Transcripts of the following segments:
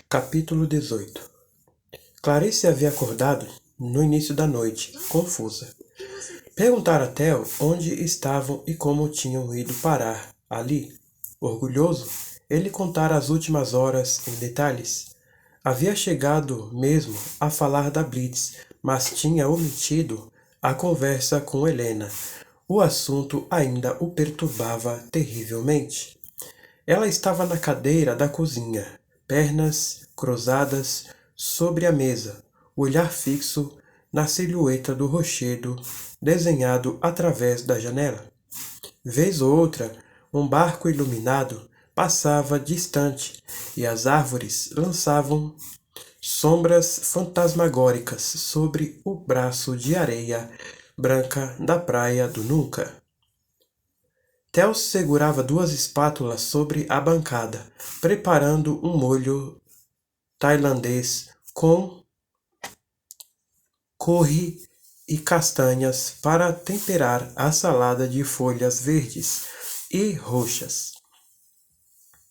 Capítulo 18. Clarice havia acordado no início da noite, confusa. Perguntara a Theo onde estavam e como tinham ido parar ali. Orgulhoso, ele contara as últimas horas em detalhes. Havia chegado mesmo a falar da Blitz, mas tinha omitido a conversa com Helena. O assunto ainda o perturbava terrivelmente. Ela estava na cadeira da cozinha, pernas cruzadas sobre a mesa, o olhar fixo na silhueta do rochedo desenhado através da janela. Vez ou outra, um barco iluminado passava distante e as árvores lançavam sombras fantasmagóricas sobre o braço de areia branca da praia do Nunca. Theo segurava duas espátulas sobre a bancada, preparando um molho tailandês com curry e castanhas para temperar a salada de folhas verdes e roxas.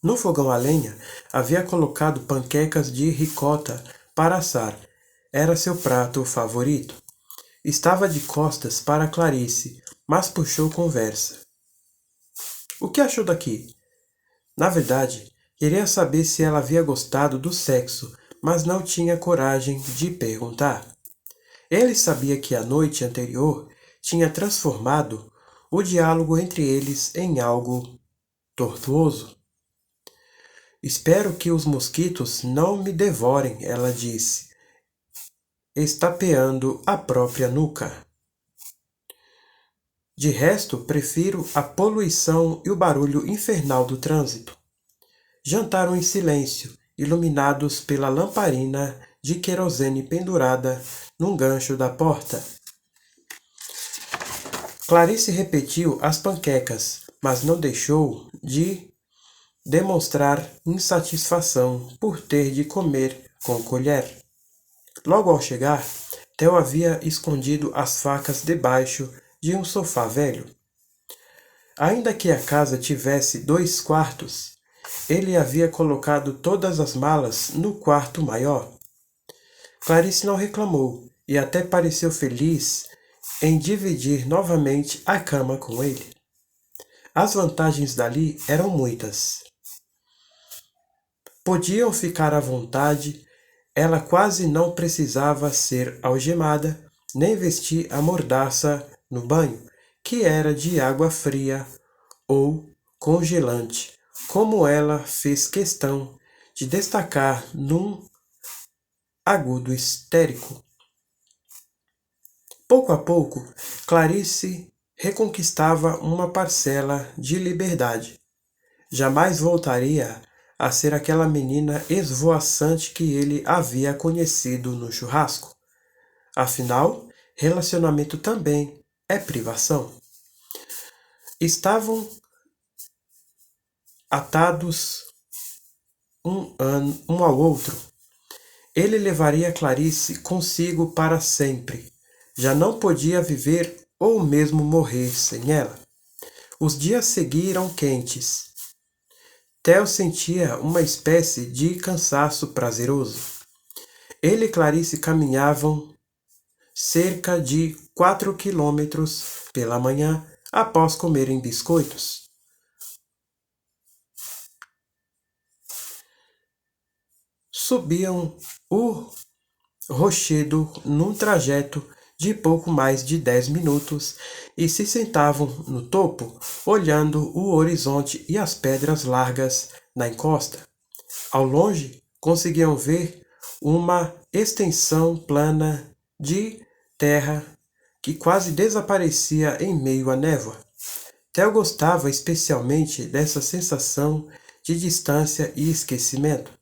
No fogão a lenha, havia colocado panquecas de ricota para assar. Era seu prato favorito. Estava de costas para Clarice, mas puxou conversa. O que achou daqui? Na verdade, queria saber se ela havia gostado do sexo, mas não tinha coragem de perguntar. Ele sabia que a noite anterior tinha transformado o diálogo entre eles em algo tortuoso. Espero que os mosquitos não me devorem, ela disse, estapeando a própria nuca. De resto, prefiro a poluição e o barulho infernal do trânsito. Jantaram em silêncio, iluminados pela lamparina de querosene pendurada num gancho da porta. Clarice repetiu as panquecas, mas não deixou de demonstrar insatisfação por ter de comer com colher. Logo ao chegar, Theo havia escondido as facas debaixo de um sofá velho. Ainda que a casa tivesse 2 quartos, ele havia colocado todas as malas no quarto maior. Clarice não reclamou e até pareceu feliz em dividir novamente a cama com ele. As vantagens dali eram muitas. Podiam ficar à vontade, ela quase não precisava ser algemada, nem vestir a mordaça no banho, que era de água fria ou congelante, como ela fez questão de destacar num agudo histérico. Pouco a pouco, Clarice reconquistava uma parcela de liberdade. Jamais voltaria a ser aquela menina esvoaçante que ele havia conhecido no churrasco. Afinal, relacionamento também é privação. Estavam atados um ao outro. Ele levaria Clarice consigo para sempre. Já não podia viver ou mesmo morrer sem ela. Os dias seguiram quentes. Theo sentia uma espécie de cansaço prazeroso. Ele e Clarice caminhavam cerca de 4 quilômetros pela manhã após comerem biscoitos. Subiam o rochedo num trajeto de pouco mais de 10 minutos e se sentavam no topo, olhando o horizonte e as pedras largas na encosta. Ao longe, conseguiam ver uma extensão plana de terra que quase desaparecia em meio à névoa. Theo gostava especialmente dessa sensação de distância e esquecimento.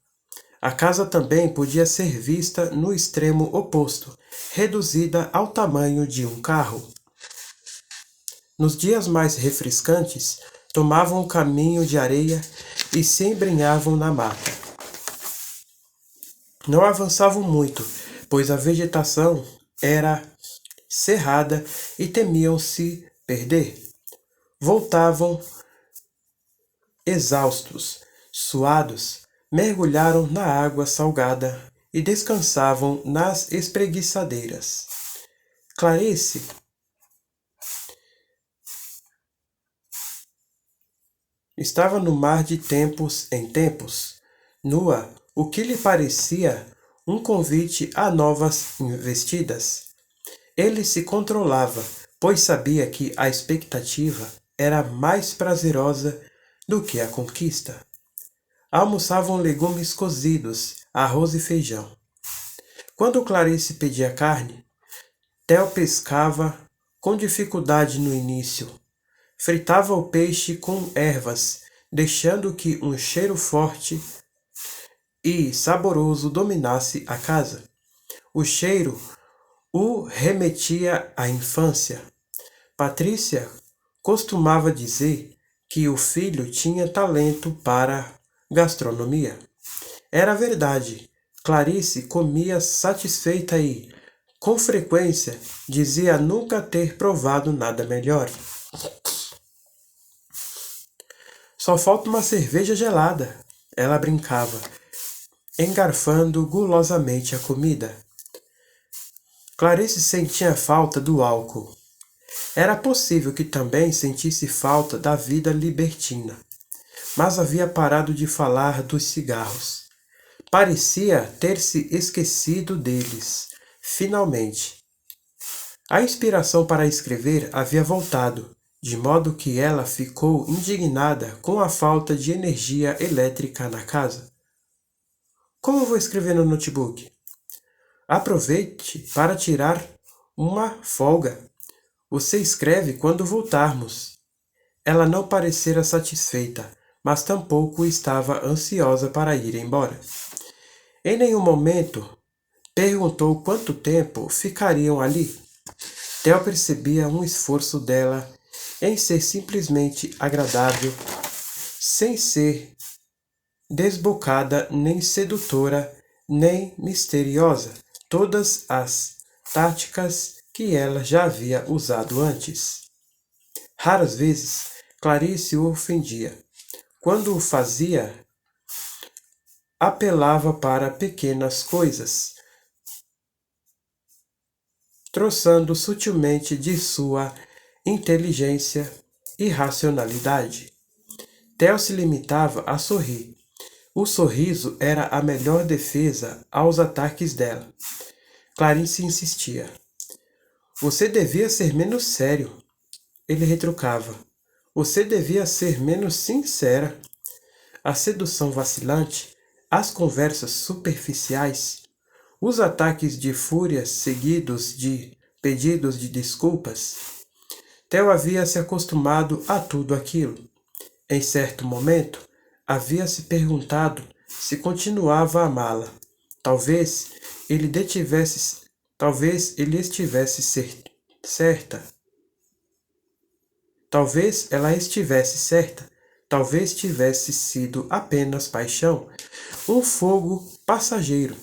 A casa também podia ser vista no extremo oposto, reduzida ao tamanho de um carro. Nos dias mais refrescantes, tomavam o caminho de areia e se embrenhavam na mata. Não avançavam muito, pois a vegetação era cerrada e temiam se perder. Voltavam exaustos, suados, mergulharam na água salgada e descansavam nas espreguiçadeiras. Clarice estava no mar de tempos em tempos, nua, o que lhe parecia um convite a novas investidas. Ele se controlava, pois sabia que a expectativa era mais prazerosa do que a conquista. Almoçavam legumes cozidos, arroz e feijão. Quando Clarice pedia carne, Theo pescava com dificuldade no início. Fritava o peixe com ervas, deixando que um cheiro forte e saboroso dominasse a casa. O cheiro o remetia à infância. Patrícia costumava dizer que o filho tinha talento para gastronomia. Era verdade. Clarice comia satisfeita e, com frequência, dizia nunca ter provado nada melhor. Só falta uma cerveja gelada, ela brincava, engarfando gulosamente a comida. Clarice sentia falta do álcool. Era possível que também sentisse falta da vida libertina, mas havia parado de falar dos cigarros. Parecia ter se esquecido deles, finalmente. A inspiração para escrever havia voltado, de modo que ela ficou indignada com a falta de energia elétrica na casa. Como vou escrever no notebook? Aproveite para tirar uma folga. Você escreve quando voltarmos. Ela não parecera satisfeita, mas tampouco estava ansiosa para ir embora. Em nenhum momento perguntou quanto tempo ficariam ali. Theo percebia um esforço dela em ser simplesmente agradável, sem ser desbocada, nem sedutora, nem misteriosa. Todas as táticas que ela já havia usado antes. Raras vezes, Clarice o ofendia. Quando o fazia, apelava para pequenas coisas, troçando sutilmente de sua inteligência e racionalidade. Theo se limitava a sorrir. O sorriso era a melhor defesa aos ataques dela. Clarice insistia. Você devia ser menos sério. Ele retrucava. Você devia ser menos sincera. A sedução vacilante, as conversas superficiais, os ataques de fúria seguidos de pedidos de desculpas. Theo havia se acostumado a tudo aquilo. Em certo momento, havia se perguntado se continuava a amá-la. Talvez ele estivesse certa. Talvez ela estivesse certa. Talvez tivesse sido apenas paixão, um fogo passageiro.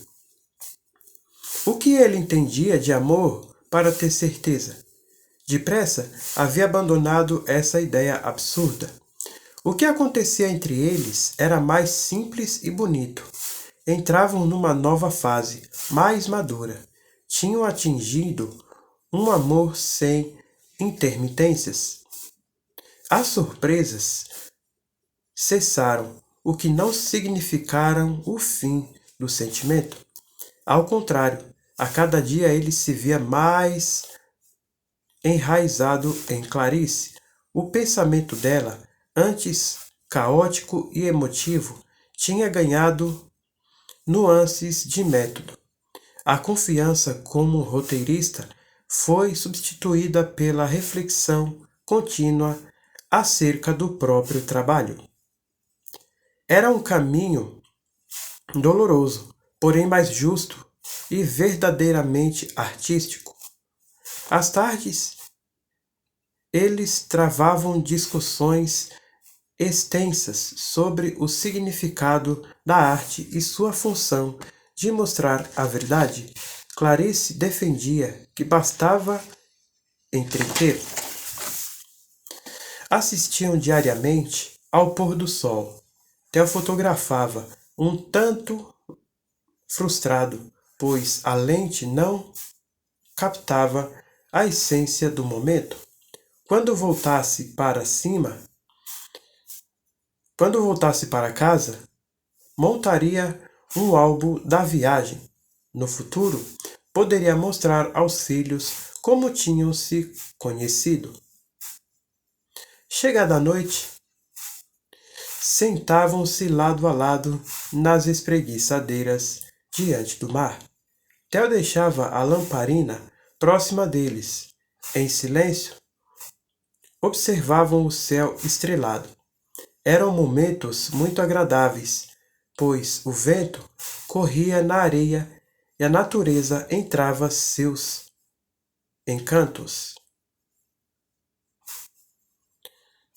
O que ele entendia de amor para ter certeza? Depressa, havia abandonado essa ideia absurda. O que acontecia entre eles era mais simples e bonito. Entravam numa nova fase, mais madura. Tinham atingido um amor sem intermitências. As surpresas cessaram, o que não significaram o fim do sentimento. Ao contrário, a cada dia ele se via mais enraizado em Clarice. O pensamento dela, antes caótico e emotivo, tinha ganhado nuances de método. A confiança como roteirista foi substituída pela reflexão contínua acerca do próprio trabalho. Era um caminho doloroso, porém mais justo e verdadeiramente artístico. Às tardes, eles travavam discussões extensas sobre o significado da arte e sua função de mostrar a verdade. Clarice defendia que bastava entreter. Assistiam diariamente ao pôr do sol. Theo fotografava, um tanto frustrado, pois a lente não captava a essência do momento. Quando voltasse para casa, montaria um álbum da viagem. No futuro, poderia mostrar aos filhos como tinham se conhecido. Chegada a noite, sentavam-se lado a lado nas espreguiçadeiras diante do mar. Theo deixava a lamparina próxima deles. Em silêncio, observavam o céu estrelado. Eram momentos muito agradáveis, pois o vento corria na areia e a natureza entrava seus encantos.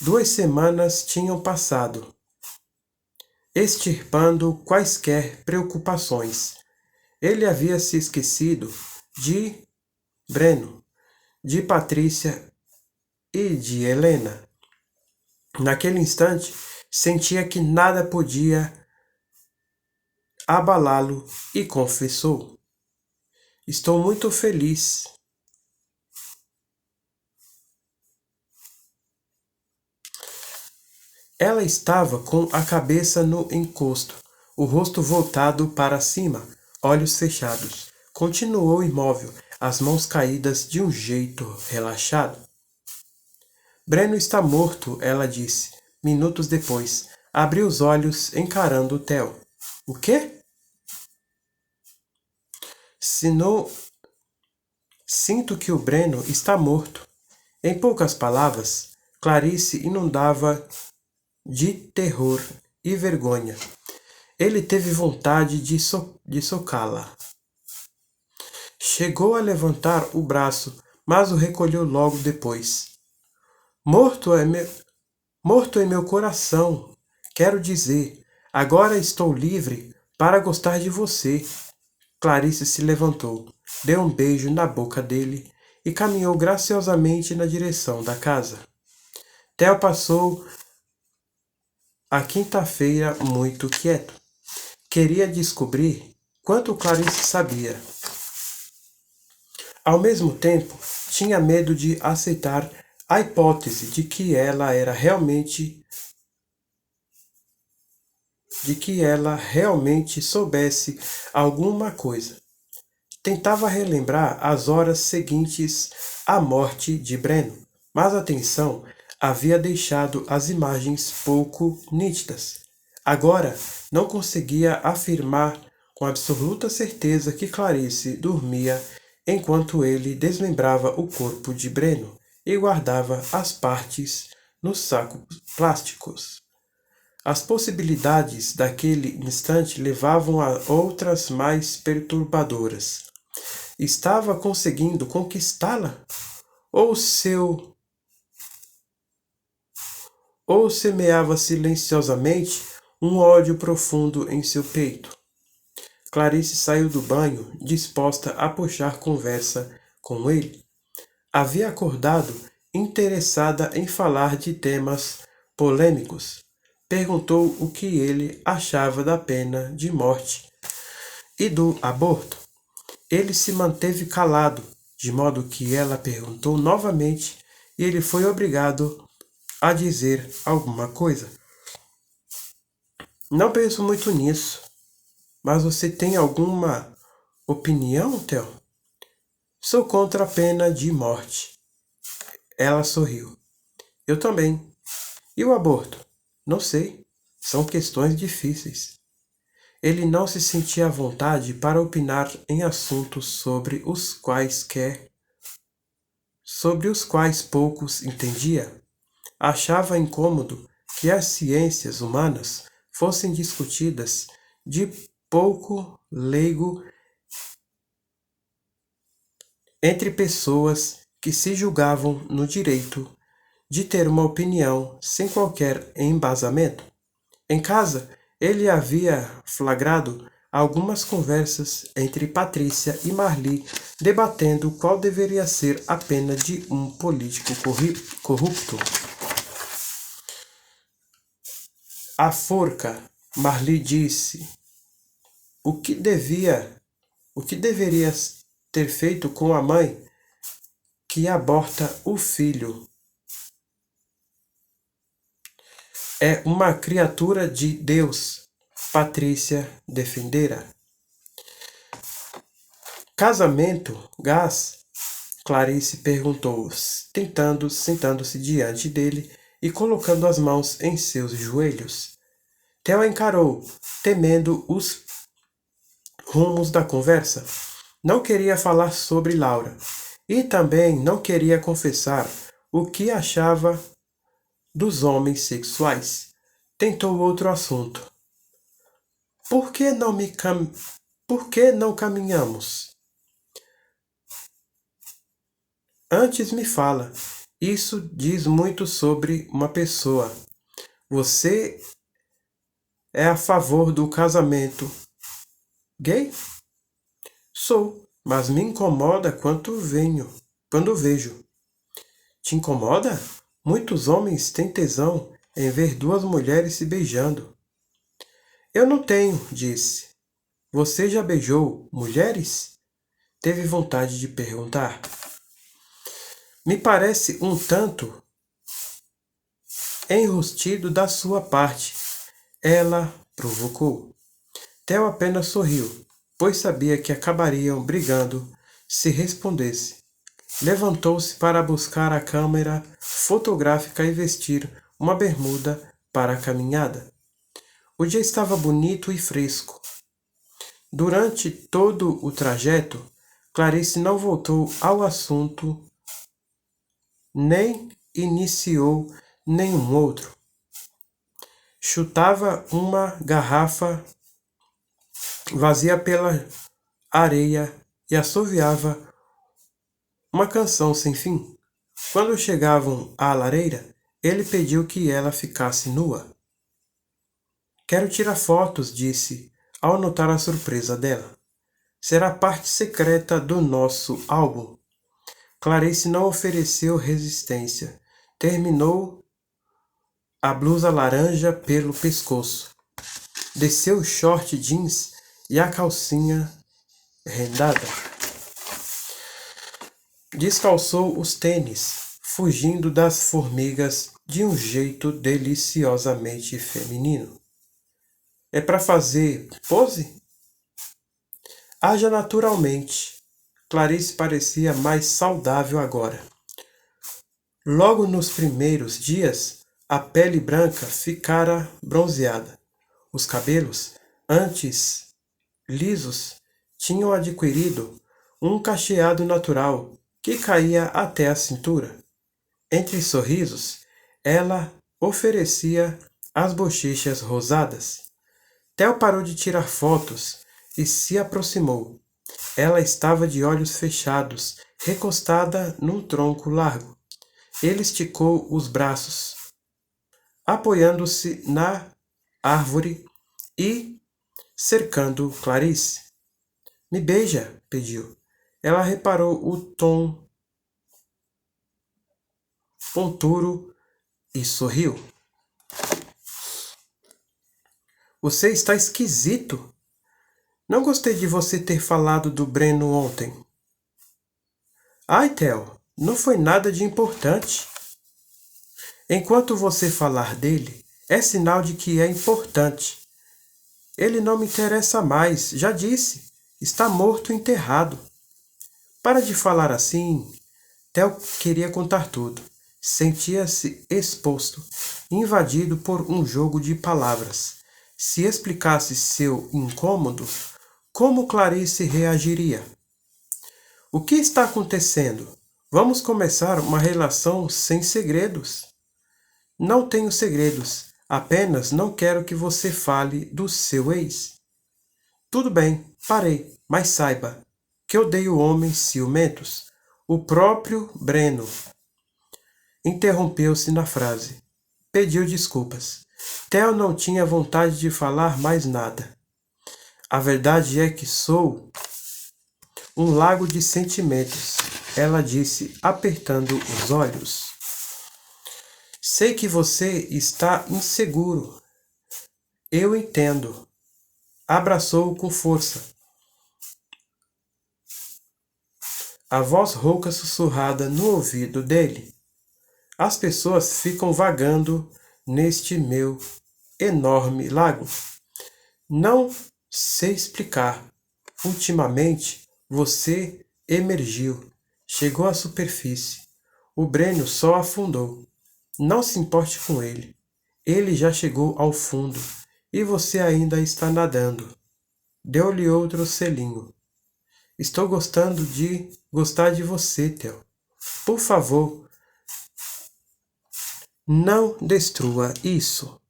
2 semanas tinham passado, extirpando quaisquer preocupações. Ele havia se esquecido de Breno, de Patrícia e de Helena. Naquele instante, sentia que nada podia abalá-lo e confessou: Estou muito feliz. Ela estava com a cabeça no encosto, o rosto voltado para cima, olhos fechados. Continuou imóvel, as mãos caídas de um jeito relaxado. Breno está morto, ela disse. Minutos depois, abriu os olhos encarando Theo. O quê? Sinto que o Breno está morto. Em poucas palavras, Clarice inundava de terror e vergonha. Ele teve vontade de socá-la. Chegou a levantar o braço, mas o recolheu logo depois. Morto em meu coração, quero dizer, agora estou livre para gostar de você. Clarice se levantou, deu um beijo na boca dele e caminhou graciosamente na direção da casa. Theo passou a quinta-feira muito quieto. Queria descobrir quanto Clarice sabia. Ao mesmo tempo, tinha medo de aceitar a hipótese de que ela realmente soubesse alguma coisa. Tentava relembrar as horas seguintes à morte de Breno, mas a tensão havia deixado as imagens pouco nítidas. Agora não conseguia afirmar com absoluta certeza que Clarice dormia enquanto ele desmembrava o corpo de Breno e guardava as partes nos sacos plásticos. As possibilidades daquele instante levavam a outras mais perturbadoras. Estava conseguindo conquistá-la? Ou semeava silenciosamente um ódio profundo em seu peito? Clarice saiu do banho, disposta a puxar conversa com ele. Havia acordado interessada em falar de temas polêmicos. Perguntou o que ele achava da pena de morte e do aborto. Ele se manteve calado, de modo que ela perguntou novamente e ele foi obrigado a dizer alguma coisa. Não penso muito nisso, mas você tem alguma opinião, Theo? Sou contra a pena de morte. Ela sorriu. Eu também. E o aborto? Não sei. São questões difíceis. Ele não se sentia à vontade para opinar em assuntos sobre os quais poucos entendia. Achava incômodo que as ciências humanas fossem discutidas de pouco leigo entre pessoas que se julgavam no direito de ter uma opinião sem qualquer embasamento. Em casa, ele havia flagrado algumas conversas entre Patrícia e Marli, debatendo qual deveria ser a pena de um político corrupto. A forca Marli disse: o que deveria ter feito com a mãe que aborta o filho? É uma criatura de Deus, Patrícia defendera. Casamento, gás? Clarice perguntou, sentando-se diante dele e colocando as mãos em seus joelhos. Theo encarou, temendo os rumos da conversa. Não queria falar sobre Laura e também não queria confessar o que achava dos homens sexuais. Tentou outro assunto. Por que não caminhamos? Antes me fala. Isso diz muito sobre uma pessoa. Você é a favor do casamento gay? Sou, mas me incomoda quando vejo. Te incomoda? Muitos homens têm tesão em ver duas mulheres se beijando. Eu não tenho, disse. Você já beijou mulheres? Teve vontade de perguntar. Me parece um tanto enrustido da sua parte. Ela provocou. Theo apenas sorriu, pois sabia que acabariam brigando se respondesse. Levantou-se para buscar a câmera fotográfica e vestir uma bermuda para a caminhada. O dia estava bonito e fresco. Durante todo o trajeto, Clarice não voltou ao assunto, nem iniciou nenhum outro. Chutava uma garrafa vazia pela areia e assoviava uma canção sem fim. Quando chegavam à lareira, ele pediu que ela ficasse nua. Quero tirar fotos, disse, ao notar a surpresa dela. Será parte secreta do nosso álbum. Clarice não ofereceu resistência. Terminou a blusa laranja pelo pescoço. Desceu o short jeans e a calcinha rendada. Descalçou os tênis, fugindo das formigas de um jeito deliciosamente feminino. É para fazer pose? Haja naturalmente. Clarice parecia mais saudável agora. Logo nos primeiros dias, a pele branca ficara bronzeada. Os cabelos, antes lisos, tinham adquirido um cacheado natural que caía até a cintura. Entre sorrisos, ela oferecia as bochechas rosadas. Theo parou de tirar fotos e se aproximou. Ela estava de olhos fechados, recostada num tronco largo. Ele esticou os braços, apoiando-se na árvore e cercando Clarice. Me beija, pediu. Ela reparou o tom ponturo e sorriu. Você está esquisito. Não gostei de você ter falado do Breno ontem. Ai, Theo, não foi nada de importante. Enquanto você falar dele, é sinal de que é importante. Ele não me interessa mais, já disse. Está morto e enterrado. Para de falar assim. Theo queria contar tudo. Sentia-se exposto, invadido por um jogo de palavras. Se explicasse seu incômodo, como Clarice reagiria? O que está acontecendo? Vamos começar uma relação sem segredos. Não tenho segredos, apenas não quero que você fale do seu ex. Tudo bem, parei, mas saiba que odeio homens ciumentos. O próprio Breno interrompeu-se na frase. Pediu desculpas. Theo não tinha vontade de falar mais nada. A verdade é que sou um lago de sentimentos, ela disse, apertando os olhos. Sei que você está inseguro. Eu entendo. Abraçou-o com força. A voz rouca sussurrada no ouvido dele. As pessoas ficam vagando neste meu enorme lago. Não sei explicar. Ultimamente você emergiu, chegou à superfície. O Brênio só afundou. Não se importe com ele. Ele já chegou ao fundo e você ainda está nadando. Deu-lhe outro selinho. Estou gostar de você, Theo. Por favor, não destrua isso.